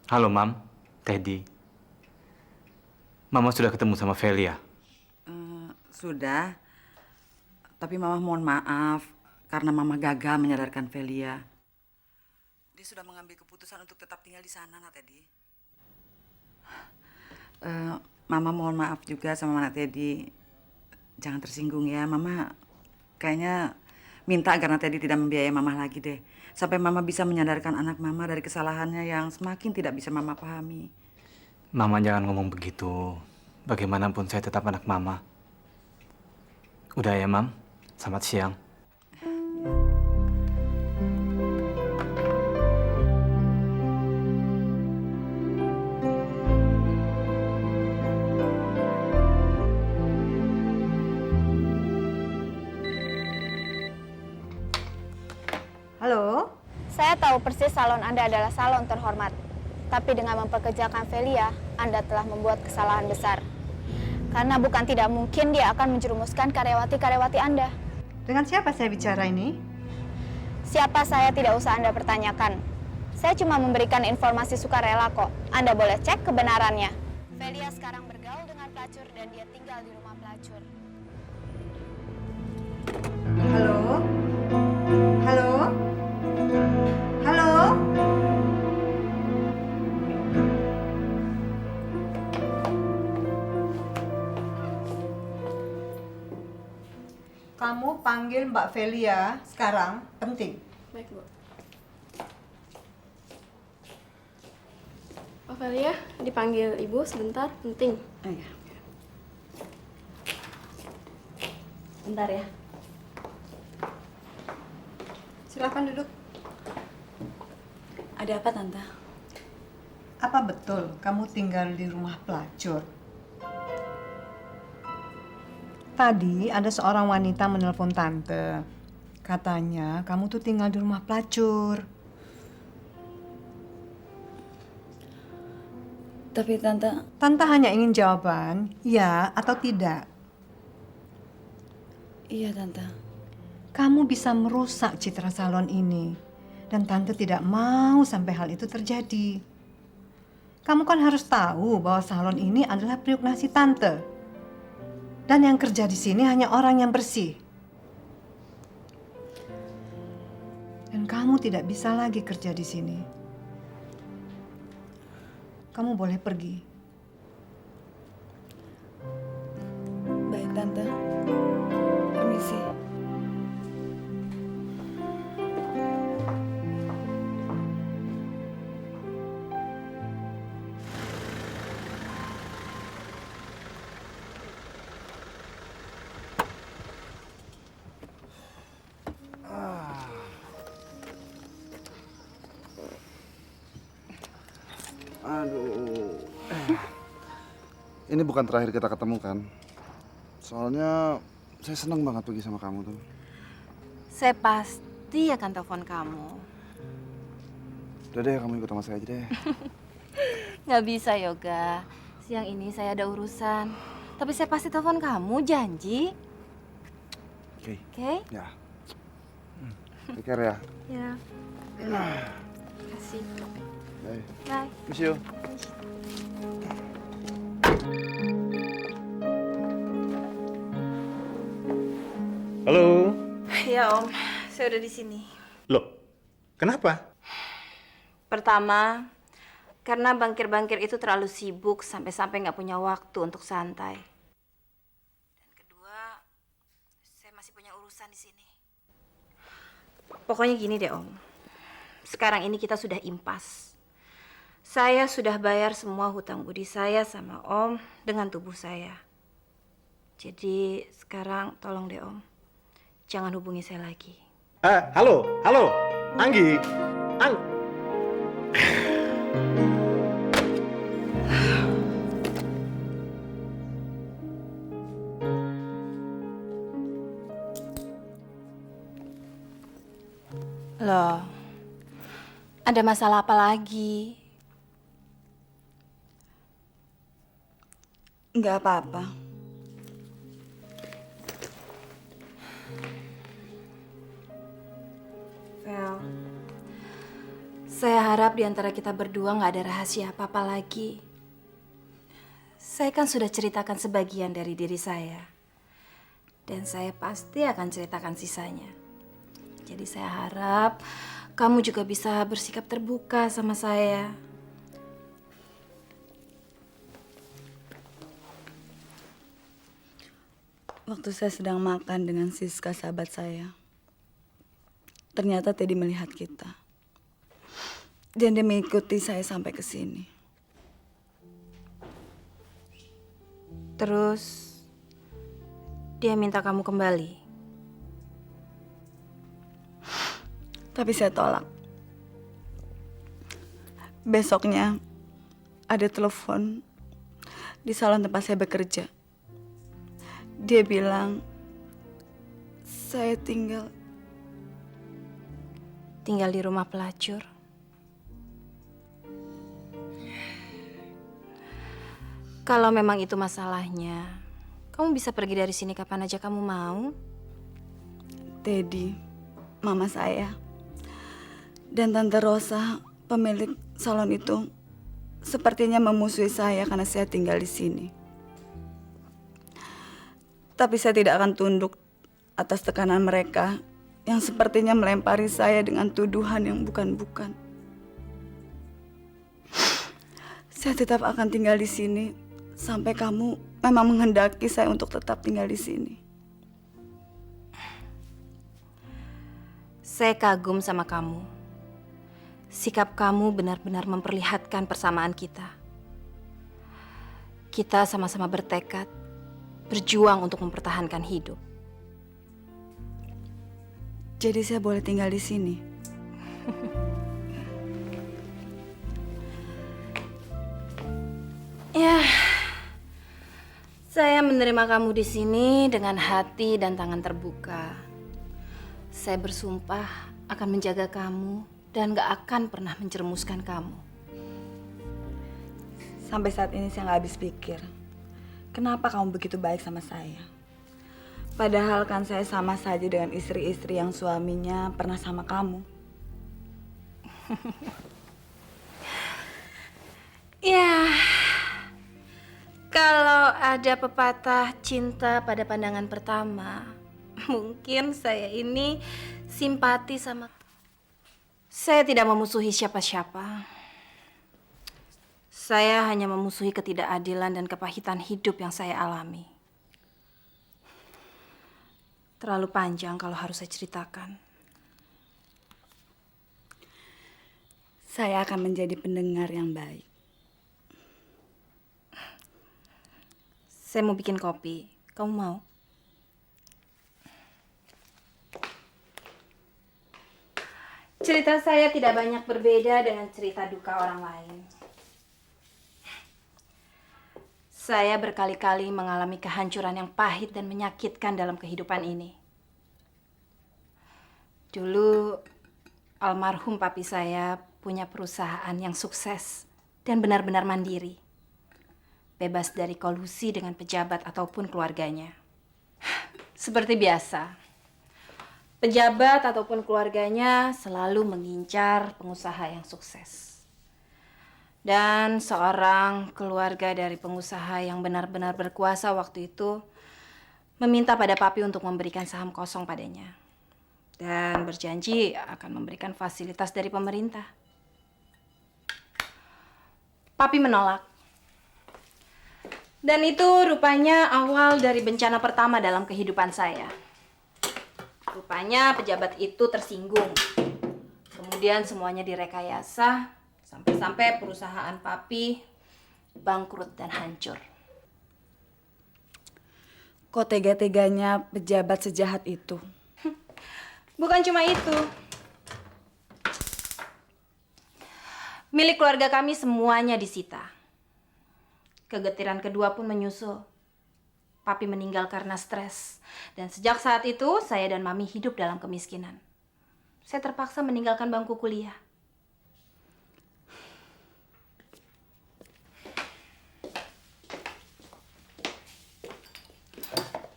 Halo, Mam. Teddy. Mama sudah ketemu sama Velia. Sudah, tapi Mama mohon maaf karena Mama gagal menyadarkan Velia. Dia sudah mengambil keputusan untuk tetap tinggal di sana, Nak Teddy. Mama mohon maaf juga sama Nak Teddy. Jangan tersinggung ya, Mama kayaknya minta agar Nak Teddy tidak membiayai Mama lagi deh. Sampai Mama bisa menyadarkan anak Mama dari kesalahannya yang semakin tidak bisa Mama pahami. Mama jangan ngomong begitu. Bagaimanapun saya tetap anak Mama. Udah ya, Mam. Selamat siang. Halo? Saya tahu persis salon Anda adalah salon terhormat. Tapi dengan mempekerjakan Velia, Anda telah membuat kesalahan besar. Karena bukan tidak mungkin dia akan menjerumuskan karyawati-karyawati Anda. Dengan siapa saya bicara ini? Siapa saya tidak usah Anda pertanyakan. Saya cuma memberikan informasi sukarela kok. Anda boleh cek kebenarannya. Velia sekarang bergaul dengan pelacur dan dia tinggal di rumah pelacur. Halo? Halo? Halo? Kamu panggil Mbak Velia sekarang, penting. Baik, Bu. Pak Velia, dipanggil Ibu sebentar, penting. Oh, iya. Bentar ya. Silakan duduk. Ada apa, Tante? Apa betul kamu tinggal di rumah pelacur? Tadi ada seorang wanita menelpon Tante. Katanya kamu tuh tinggal di rumah pelacur. Tapi Tante, Tante hanya ingin jawaban, ya atau tidak. iya Tante. Kamu bisa merusak citra salon ini. Dan Tante tidak mau sampai hal itu terjadi. Kamu kan harus tahu bahwa salon ini adalah periuk nasi Tante. Dan yang kerja di sini hanya orang yang bersih. Dan kamu tidak bisa lagi kerja di sini. Kamu boleh pergi. Baik Tante. Permisi. Aduh. Ini bukan terakhir kita ketemu kan? Soalnya saya senang banget pergi sama kamu tuh. Saya pasti akan telepon kamu. Udah deh, kamu ikut sama saya aja deh. Nggak bisa, Yoga. Siang ini saya ada urusan. Tapi saya pasti telepon kamu, janji. Oke. Oke? Ya. Take care ya. Ya. Kasih. Bye. Bye. Miss you. Halo. Ya, Om. Saya udah di sini. Loh, kenapa? Pertama, karena bangkir-bangkir itu terlalu sibuk sampai-sampai nggak punya waktu untuk santai. Dan kedua, saya masih punya urusan di sini. Pokoknya gini deh, Om. Sekarang ini kita sudah impas. Saya sudah bayar semua hutang budi saya sama Om dengan tubuh saya. Jadi sekarang tolong deh, Om. Jangan hubungi saya lagi. Halo, halo, Anggi. Loh, ada masalah apa lagi? Nggak apa-apa. Vel, Saya harap di antara kita berdua nggak ada rahasia apa-apa lagi. Saya kan sudah ceritakan sebagian dari diri saya. Dan saya pasti akan ceritakan sisanya. Jadi saya harap kamu juga bisa bersikap terbuka sama saya. Waktu saya sedang makan dengan Siska sahabat saya, ternyata Teddy melihat kita. Dan dia mengikuti saya sampai ke sini. Terus dia minta kamu kembali. Tapi saya tolak. Besoknya ada telepon di salon tempat saya bekerja. Dia bilang saya tinggal Tinggal di rumah pelacur. Kalau memang itu masalahnya, kamu bisa pergi dari sini kapan aja kamu mau. Teddy, mama saya, dan Tante Rosa, pemilik salon itu, sepertinya memusuhi saya karena saya tinggal di sini. Tapi saya tidak akan tunduk atas tekanan mereka yang sepertinya melempari saya dengan tuduhan yang bukan-bukan. Saya tetap akan tinggal di sini sampai kamu memang menghendaki saya untuk tetap tinggal di sini. Saya kagum sama kamu. Sikap kamu benar-benar memperlihatkan persamaan kita. Kita sama-sama bertekad, berjuang untuk mempertahankan hidup. Jadi saya boleh tinggal di sini. Ya, saya menerima kamu di sini dengan hati dan tangan terbuka. Saya bersumpah akan menjaga kamu dan gak akan pernah menjerumuskan kamu. Sampai saat ini saya nggak habis pikir, kenapa kamu begitu baik sama saya? Padahal kan saya sama saja dengan istri-istri yang suaminya pernah sama kamu. Ya, kalau ada pepatah cinta pada pandangan pertama, mungkin saya ini simpati sama... Saya tidak memusuhi siapa-siapa. Saya hanya memusuhi ketidakadilan dan kepahitan hidup yang saya alami. Terlalu panjang kalau harus saya ceritakan. Saya akan menjadi pendengar yang baik. Saya mau bikin kopi. Kamu mau? Cerita saya tidak banyak berbeda dengan cerita duka orang lain. Saya berkali-kali mengalami kehancuran yang pahit dan menyakitkan dalam kehidupan ini. Dulu, almarhum papi saya punya perusahaan yang sukses dan benar-benar mandiri. Bebas dari kolusi dengan pejabat ataupun keluarganya. Seperti biasa, pejabat ataupun keluarganya selalu mengincar pengusaha yang sukses. Dan seorang keluarga dari pengusaha yang benar-benar berkuasa waktu itu meminta pada papi untuk memberikan saham kosong padanya. Dan berjanji akan memberikan fasilitas dari pemerintah. Papi menolak. Dan itu rupanya awal dari bencana pertama dalam kehidupan saya. Rupanya pejabat itu tersinggung. Kemudian semuanya direkayasa. Sampai-sampai perusahaan papi bangkrut dan hancur. Kok tega-teganya pejabat sejahat itu? Bukan cuma itu. Milik keluarga kami semuanya disita. Kegetiran kedua pun menyusul. Papi meninggal karena stres. Dan sejak saat itu, saya dan Mami hidup dalam kemiskinan. Saya terpaksa meninggalkan bangku kuliah.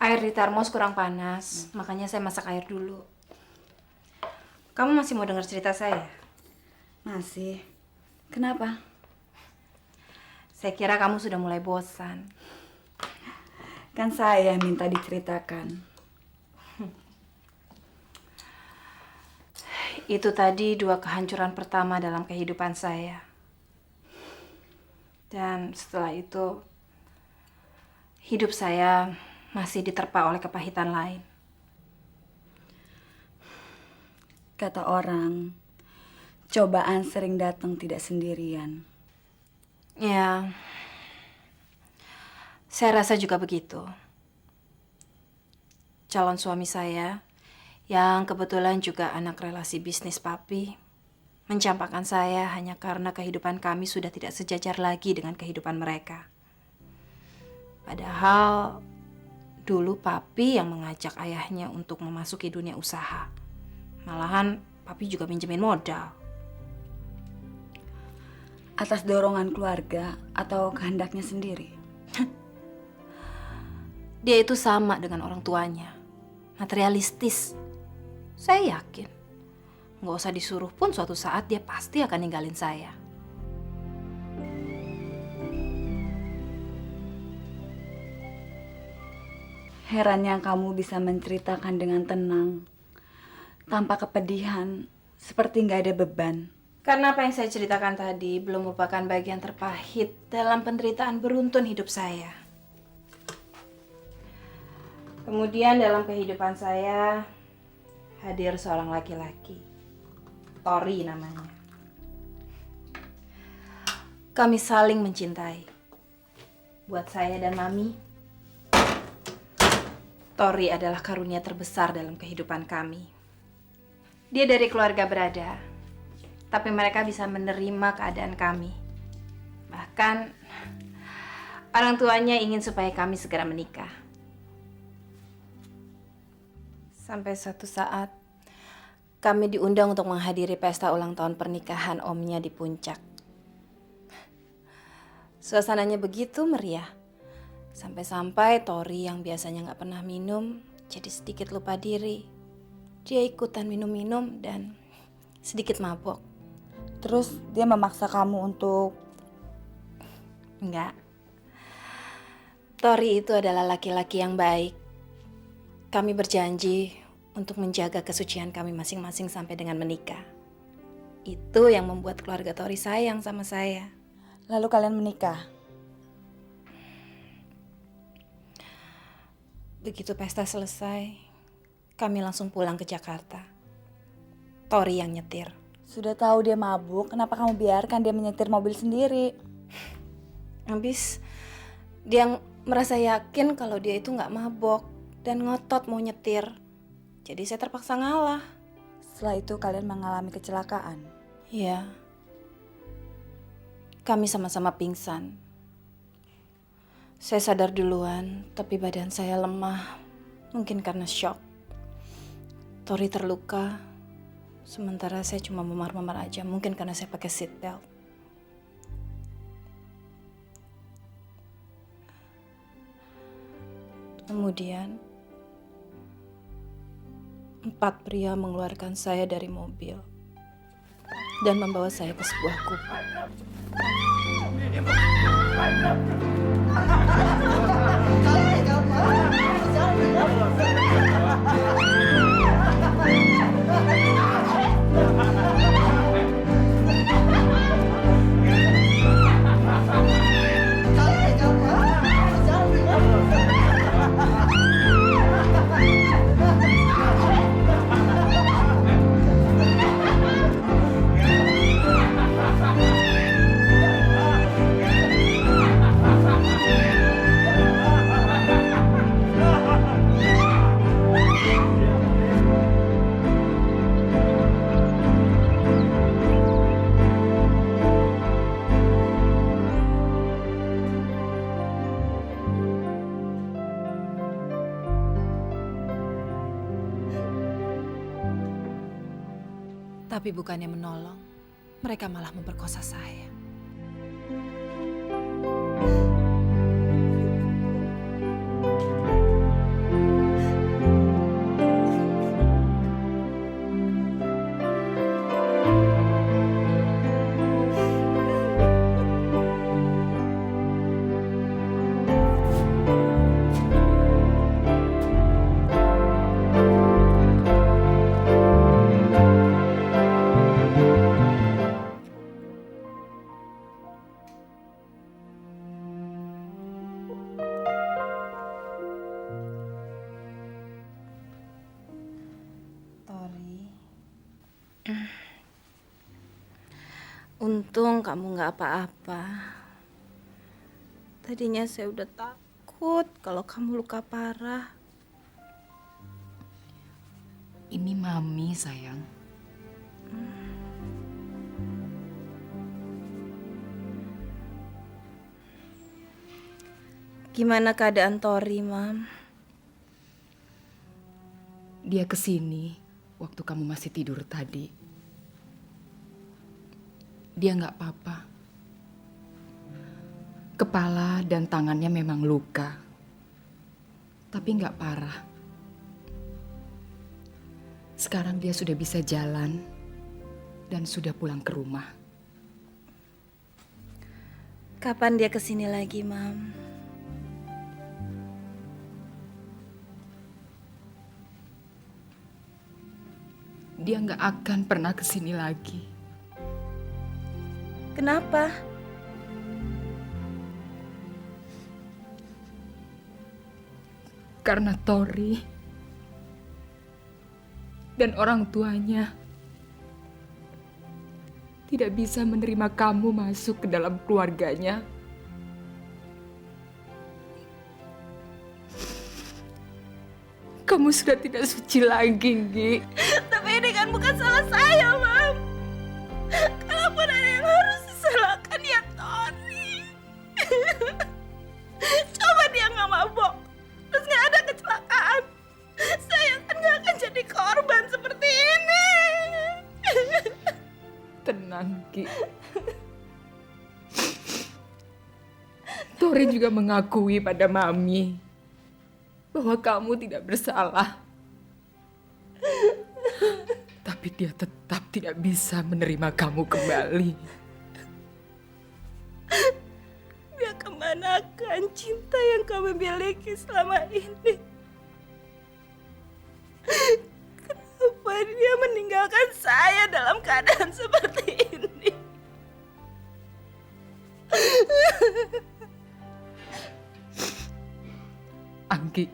Air di termos kurang panas, makanya saya masak air dulu. Kamu masih mau dengar cerita saya? Masih. Kenapa? Saya kira kamu sudah mulai bosan. Kan saya yang minta diceritakan. Itu tadi 2 kehancuran pertama dalam kehidupan saya. Dan setelah itu, hidup saya masih diterpa oleh kepahitan lain. Kata orang, cobaan sering datang tidak sendirian. Ya, saya rasa juga begitu. Calon suami saya, yang kebetulan juga anak relasi bisnis papi, mencampakkan saya hanya karena kehidupan kami sudah tidak sejajar lagi dengan kehidupan mereka. Padahal dulu papi yang mengajak ayahnya untuk memasuki dunia usaha. Malahan papi juga minjemin modal. Atas dorongan keluarga atau kehendaknya sendiri? Dia itu sama dengan orang tuanya, materialistis. Saya yakin, nggak usah disuruh pun suatu saat dia pasti akan ninggalin saya. Herannya kamu bisa menceritakan dengan tenang, tanpa kepedihan, seperti nggak ada beban. Karena apa yang saya ceritakan tadi belum merupakan bagian terpahit dalam penderitaan beruntun hidup saya. Kemudian dalam kehidupan saya hadir seorang laki-laki, Tori namanya. Kami saling mencintai. Buat saya dan Mami, Tori adalah karunia terbesar dalam kehidupan kami. Dia dari keluarga berada, tapi mereka bisa menerima keadaan kami. Bahkan orang tuanya ingin supaya kami segera menikah. Sampai suatu saat kami diundang untuk menghadiri pesta ulang tahun pernikahan omnya di puncak. Suasananya begitu meriah. Sampai-sampai Tori yang biasanya nggak pernah minum jadi sedikit lupa diri. Dia ikutan minum-minum dan sedikit mabok. Terus dia memaksa kamu untuk... Enggak. Tori itu adalah laki-laki yang baik. Kami berjanji untuk menjaga kesucian kami masing-masing sampai dengan menikah. Itu yang membuat keluarga Tori sayang sama saya. Lalu kalian menikah? Begitu pesta selesai, kami langsung pulang ke Jakarta. Tori yang nyetir. Sudah tahu dia mabuk, kenapa kamu biarkan dia menyetir mobil sendiri? Habis dia merasa yakin kalau dia itu nggak mabok dan ngotot mau nyetir. Jadi saya terpaksa ngalah. Setelah itu kalian mengalami kecelakaan? Iya. Kami sama-sama pingsan. Saya sadar duluan, tapi badan saya lemah. Mungkin karena shock. Tori terluka, sementara saya cuma memar-memar aja. Mungkin karena saya pakai seat belt. Kemudian 4 pria mengeluarkan saya dari mobil dan membawa saya ke sebuah kubur. Tapi bukannya menolong, mereka malah memperkosa saya. Untung kamu nggak apa-apa. Tadinya saya udah takut kalau kamu luka parah. Ini Mami, sayang. Gimana keadaan Tori, Mam? Dia kesini waktu kamu masih tidur tadi. Dia nggak apa-apa. Kepala dan tangannya memang luka, tapi nggak parah. Sekarang dia sudah bisa jalan dan sudah pulang ke rumah. Kapan dia kesini lagi, Mam? Dia nggak akan pernah kesini lagi. Kenapa? Karena Tori dan orang tuanya tidak bisa menerima kamu masuk ke dalam keluarganya. Kamu sudah tidak suci lagi, Gi. Tapi ini kan bukan salah saya, Mam. Kalaupun ada yang harus disalahkan ya Tori. Coba dia nggak mabok, terus nggak ada kecelakaan, saya kan nggak akan jadi korban seperti ini. Tenang, Gi. Tori juga mengakui pada Mami bahwa kamu tidak bersalah. Tapi dia tetap tidak bisa menerima kamu kembali. Dia kemanakan cinta yang kamu miliki selama ini? Kenapa dia meninggalkan saya dalam keadaan seperti ini? Anggi,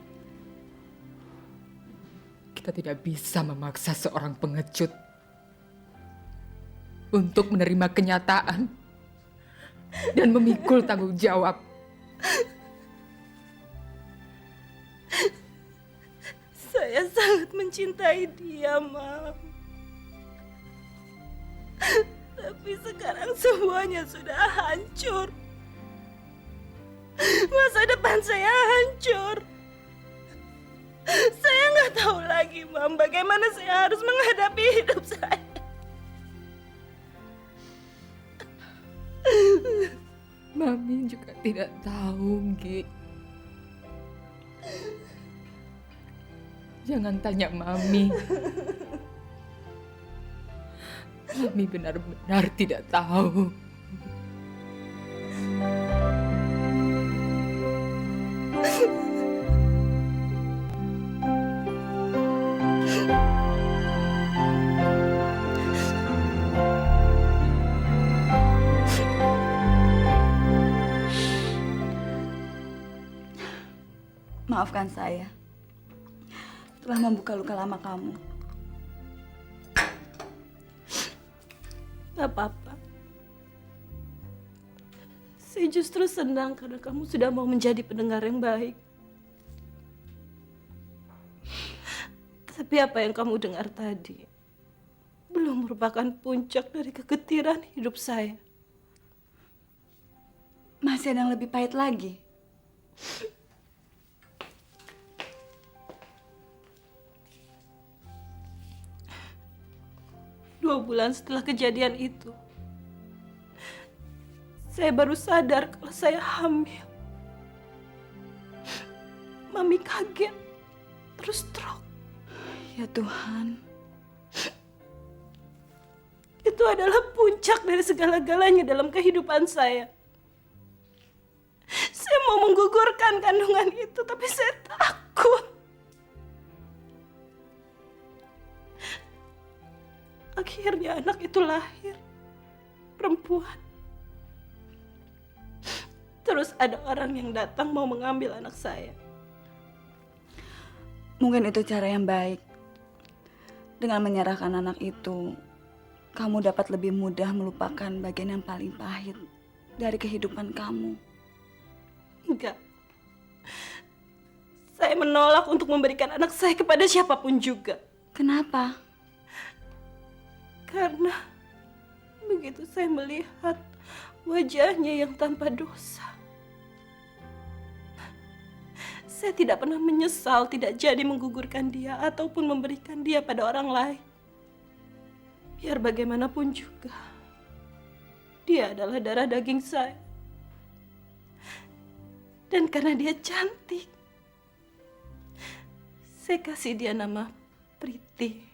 kita tidak bisa memaksa seorang pengecut untuk menerima kenyataan dan memikul tanggung jawab. Saya sangat mencintai dia, Mam. Tapi sekarang semuanya sudah hancur. Masa depan saya hancur. Saya nggak tahu lagi, Mam, bagaimana saya harus menghadapi hidup saya. Mami juga tidak tahu, Gi. Jangan tanya Mami. Mami benar-benar tidak tahu. Maafkan saya telah membuka luka lama kamu. Gak apa-apa. Saya justru senang karena kamu sudah mau menjadi pendengar yang baik. Tapi apa yang kamu dengar tadi belum merupakan puncak dari kegetiran hidup saya. Masih ada yang lebih pahit lagi. 2 bulan setelah kejadian itu, saya baru sadar kalau saya hamil. Mami kaget, terus stroke. Ya Tuhan. Itu adalah puncak dari segala-galanya dalam kehidupan saya. Saya mau menggugurkan kandungan itu, tapi saya takut. Akhirnya anak itu lahir, perempuan. Terus ada orang yang datang mau mengambil anak saya. Mungkin itu cara yang baik. Dengan menyerahkan anak itu kamu dapat lebih mudah melupakan bagian yang paling pahit dari kehidupan kamu. Enggak. Saya menolak untuk memberikan anak saya kepada siapapun juga. Kenapa? Karena begitu saya melihat wajahnya yang tanpa dosa, saya tidak pernah menyesal tidak jadi menggugurkan dia ataupun memberikan dia pada orang lain. Biar bagaimanapun juga, dia adalah darah daging saya. Dan karena dia cantik, saya kasih dia nama Priti.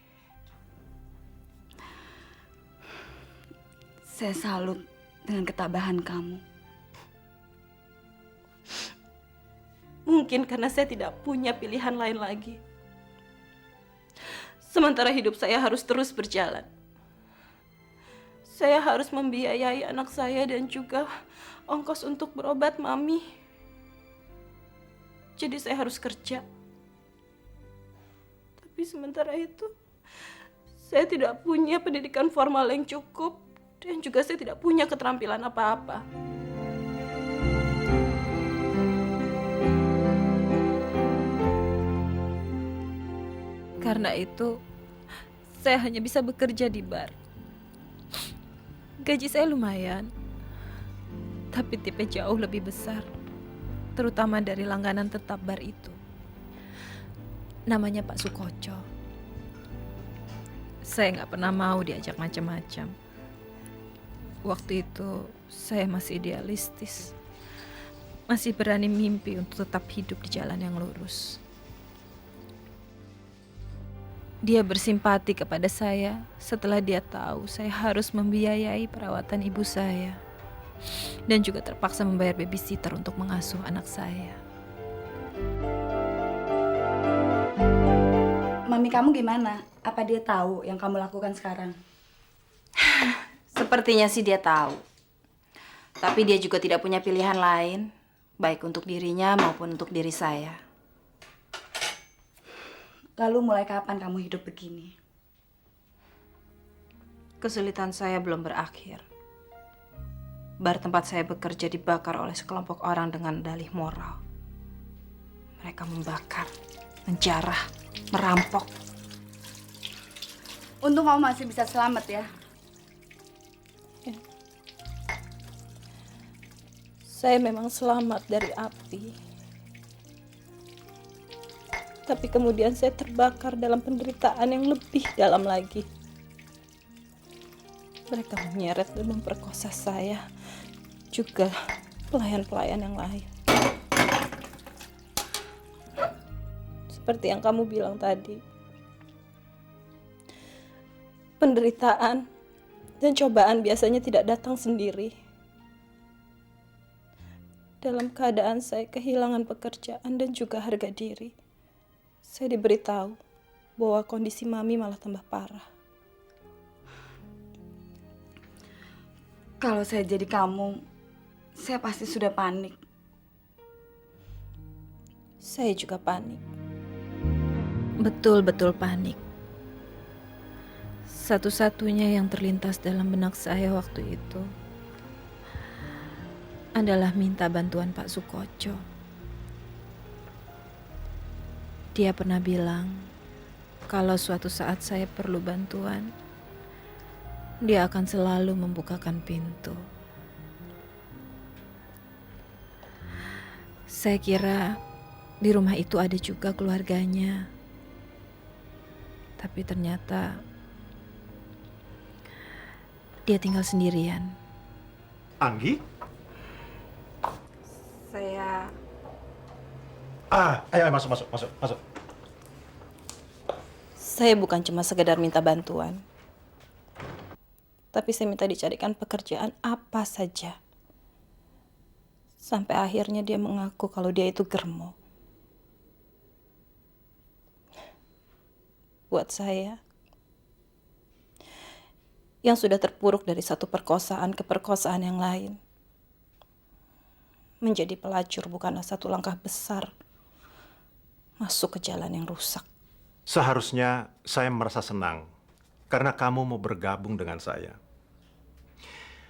Saya salut dengan ketabahan kamu. Mungkin karena saya tidak punya pilihan lain lagi. Sementara hidup saya harus terus berjalan. Saya harus membiayai anak saya dan juga ongkos untuk berobat Mami. Jadi saya harus kerja. Tapi sementara itu, saya tidak punya pendidikan formal yang cukup dan juga saya tidak punya keterampilan apa-apa. Karena itu, saya hanya bisa bekerja di bar. Gaji saya lumayan, tapi tipnya jauh lebih besar, terutama dari langganan tetap bar itu. Namanya Pak Sukoco. Saya nggak pernah mau diajak macam-macam. Waktu itu, saya masih idealistis. Masih berani mimpi untuk tetap hidup di jalan yang lurus. Dia bersimpati kepada saya setelah dia tahu saya harus membiayai perawatan ibu saya dan juga terpaksa membayar babysitter untuk mengasuh anak saya. Mami kamu gimana? Apa dia tahu yang kamu lakukan sekarang? Sepertinya sih dia tahu. Tapi dia juga tidak punya pilihan lain, baik untuk dirinya maupun untuk diri saya. Lalu mulai kapan kamu hidup begini? Kesulitan saya belum berakhir. Bar tempat saya bekerja dibakar oleh sekelompok orang dengan dalih moral. Mereka membakar, menjarah, merampok. Untung kamu masih bisa selamat ya. Saya memang selamat dari api. Tapi kemudian saya terbakar dalam penderitaan yang lebih dalam lagi. Mereka menyeret dan memperkosa saya, juga pelayan-pelayan yang lain. Seperti yang kamu bilang tadi, penderitaan dan cobaan biasanya tidak datang sendiri. Dalam keadaan saya kehilangan pekerjaan dan juga harga diri, saya diberitahu bahwa kondisi Mami malah tambah parah. Kalau saya jadi kamu, saya pasti sudah panik. Saya juga panik. Betul-betul panik. Satu-satunya yang terlintas dalam benak saya waktu itu adalah minta bantuan Pak Sukoco. Dia pernah bilang, kalau suatu saat saya perlu bantuan, dia akan selalu membukakan pintu. Saya kira di rumah itu ada juga keluarganya. Tapi ternyata dia tinggal sendirian. Anggi? Saya... Ayo masuk. Saya bukan cuma sekedar minta bantuan. Tapi saya minta dicarikan pekerjaan apa saja. Sampai akhirnya dia mengaku kalau dia itu germo. Buat saya, yang sudah terpuruk dari satu perkosaan ke perkosaan yang lain, menjadi pelacur bukanlah satu langkah besar masuk ke jalan yang rusak. Seharusnya saya merasa senang karena kamu mau bergabung dengan saya.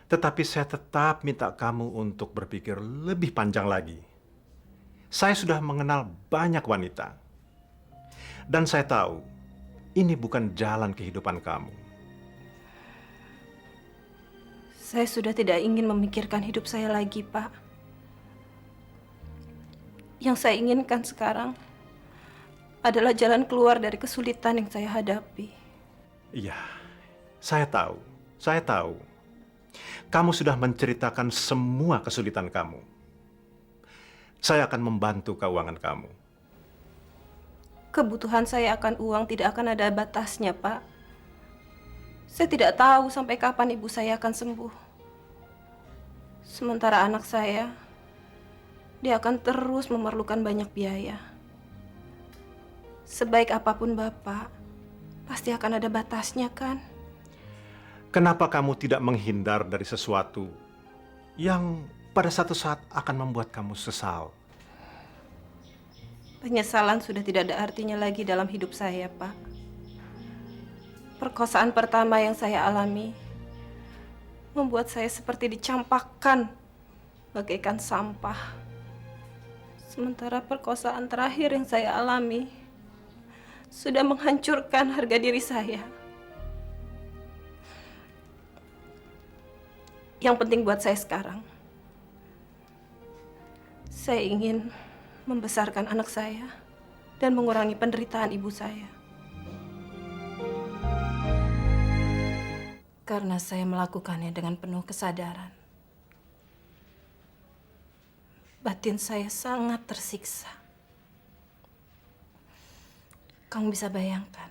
Tetapi saya tetap minta kamu untuk berpikir lebih panjang lagi. Saya sudah mengenal banyak wanita. Dan saya tahu, ini bukan jalan kehidupan kamu. Saya sudah tidak ingin memikirkan hidup saya lagi, Pak. Yang saya inginkan sekarang adalah jalan keluar dari kesulitan yang saya hadapi. Iya, saya tahu. Saya tahu. Kamu sudah menceritakan semua kesulitan kamu. Saya akan membantu keuangan kamu. Kebutuhan saya akan uang tidak akan ada batasnya, Pak. Saya tidak tahu sampai kapan ibu saya akan sembuh. Sementara anak saya, dia akan terus memerlukan banyak biaya. Sebaik apapun Bapak, pasti akan ada batasnya, kan? Kenapa kamu tidak menghindar dari sesuatu yang pada satu saat akan membuat kamu sesal? Penyesalan sudah tidak ada artinya lagi dalam hidup saya, Pak. Perkosaan pertama yang saya alami membuat saya seperti dicampakkan bagaikan sampah. Sementara perkosaan terakhir yang saya alami sudah menghancurkan harga diri saya. Yang penting buat saya sekarang, saya ingin membesarkan anak saya dan mengurangi penderitaan ibu saya. Karena saya melakukannya dengan penuh kesadaran, batin saya sangat tersiksa. Kamu bisa bayangkan?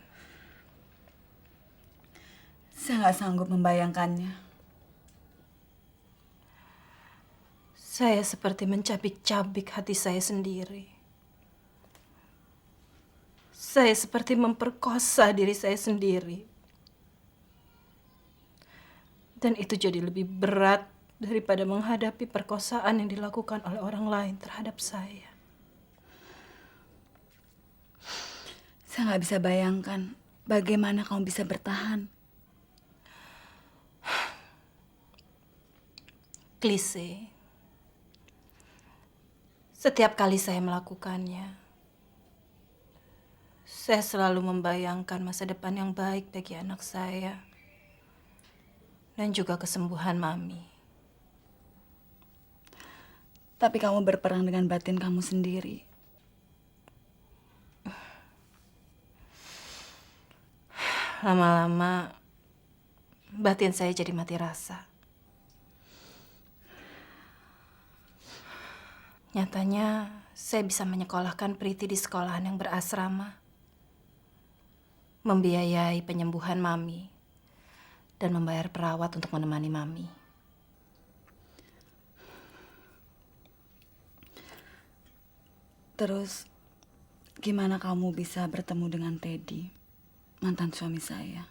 Saya nggak sanggup membayangkannya. Saya seperti mencabik-cabik hati saya sendiri. Saya seperti memperkosa diri saya sendiri. Dan itu jadi lebih berat daripada menghadapi perkosaan yang dilakukan oleh orang lain terhadap saya. Saya nggak bisa bayangkan bagaimana kamu bisa bertahan. Klise. Setiap kali saya melakukannya, saya selalu membayangkan masa depan yang baik bagi anak saya dan juga kesembuhan Mami. Tapi kamu berperang dengan batin kamu sendiri. Lama-lama, batin saya jadi mati rasa. Nyatanya, saya bisa menyekolahkan Priti di sekolahan yang berasrama, membiayai penyembuhan Mami, dan membayar perawat untuk menemani Mami. Terus, gimana kamu bisa bertemu dengan Teddy, mantan suami saya?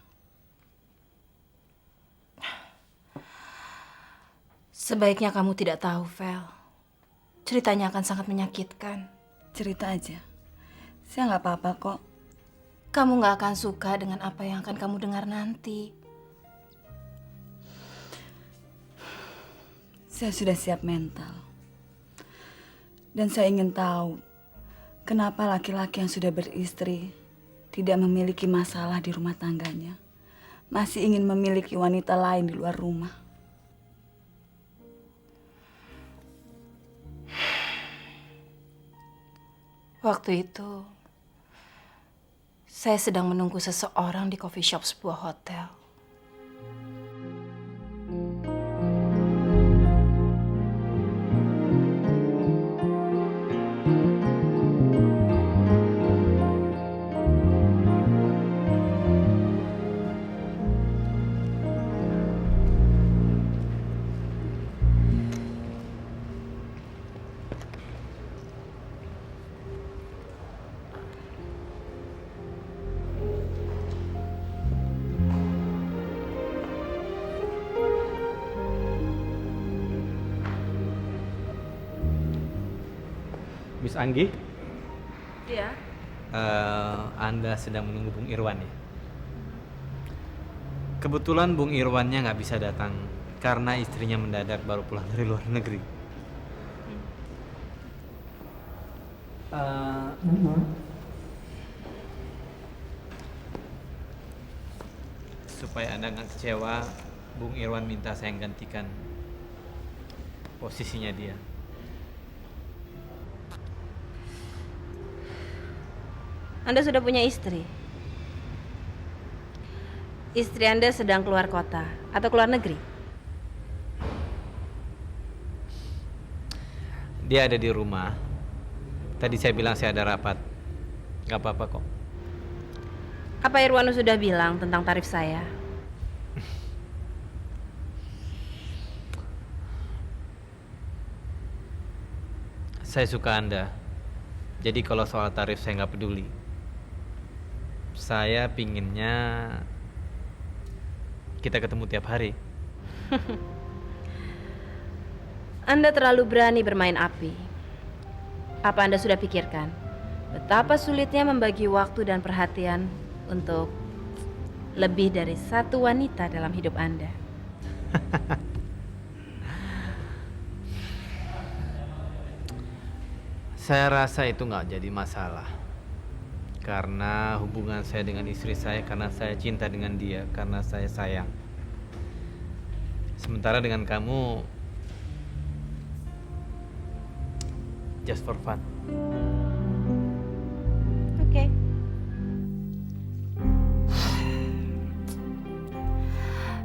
Sebaiknya kamu tidak tahu, Vel. Ceritanya akan sangat menyakitkan. Cerita aja. Saya nggak apa-apa kok. Kamu nggak akan suka dengan apa yang akan kamu dengar nanti. Saya sudah siap mental. Dan saya ingin tahu, kenapa laki-laki yang sudah beristri tidak memiliki masalah di rumah tangganya, masih ingin memiliki wanita lain di luar rumah. Waktu itu, saya sedang menunggu seseorang di coffee shop sebuah hotel. Miss Anggi, Iya. Anda sedang menunggu Bung Irwan ya? Kebetulan Bung Irwannya nggak bisa datang karena istrinya mendadak baru pulang dari luar negeri. Supaya Anda nggak kecewa, Bung Irwan minta saya gantikan posisinya dia. Anda sudah punya istri? Istri Anda sedang keluar kota atau keluar negeri? Dia ada di rumah. Tadi saya bilang saya ada rapat. Gak apa-apa kok. Apa Irwano sudah bilang tentang tarif saya? Saya suka Anda. Jadi kalau soal tarif saya nggak peduli. Saya pinginnya kita ketemu tiap hari. Anda terlalu berani bermain api. Apa Anda sudah pikirkan betapa sulitnya membagi waktu dan perhatian untuk lebih dari satu wanita dalam hidup Anda? Saya rasa itu nggak jadi masalah. Karena hubungan saya dengan istri saya, karena saya cinta dengan dia, karena saya sayang. Sementara dengan kamu, just for fun. Oke.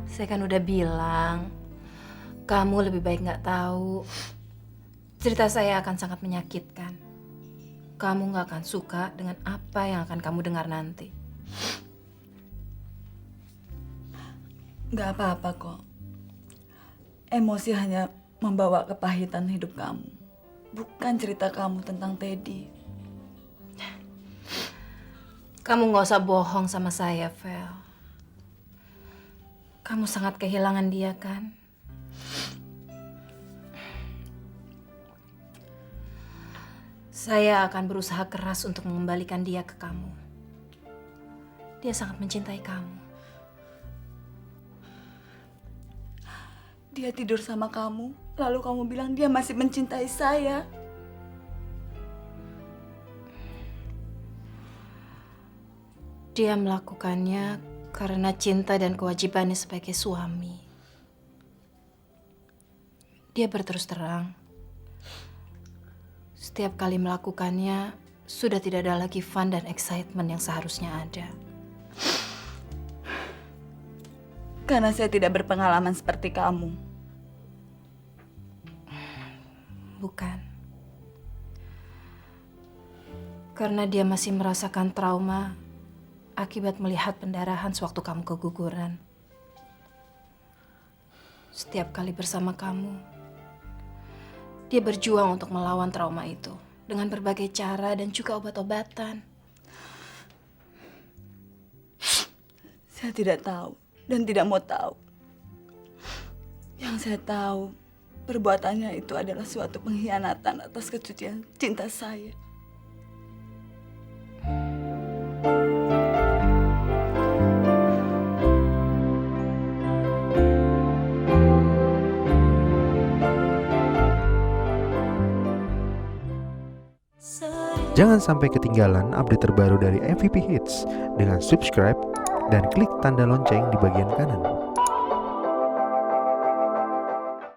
Saya kan udah bilang, kamu lebih baik nggak tahu. Cerita saya akan sangat menyakitkan. Kamu nggak akan suka dengan apa yang akan kamu dengar nanti. Nggak apa-apa kok. Emosi hanya membawa kepahitan hidup kamu. Bukan cerita kamu tentang Teddy. Kamu nggak usah bohong sama saya, Vel. Kamu sangat kehilangan dia, kan? Saya akan berusaha keras untuk mengembalikan dia ke kamu. Dia sangat mencintai kamu. Dia tidur sama kamu, lalu kamu bilang dia masih mencintai saya. Dia melakukannya karena cinta dan kewajibannya sebagai suami. Dia berterus terang. Setiap kali melakukannya, sudah tidak ada lagi fun dan excitement yang seharusnya ada. Karena saya tidak berpengalaman seperti kamu. Bukan. Karena dia masih merasakan trauma akibat melihat pendarahan sewaktu kamu keguguran. Setiap kali bersama kamu, dia berjuang untuk melawan trauma itu dengan berbagai cara dan juga obat-obatan. Saya tidak tahu dan tidak mau tahu. Yang saya tahu, perbuatannya itu adalah suatu pengkhianatan atas kesucian cinta saya. Jangan sampai ketinggalan update terbaru dari MVP Hits dengan subscribe dan klik tanda lonceng di bagian kanan.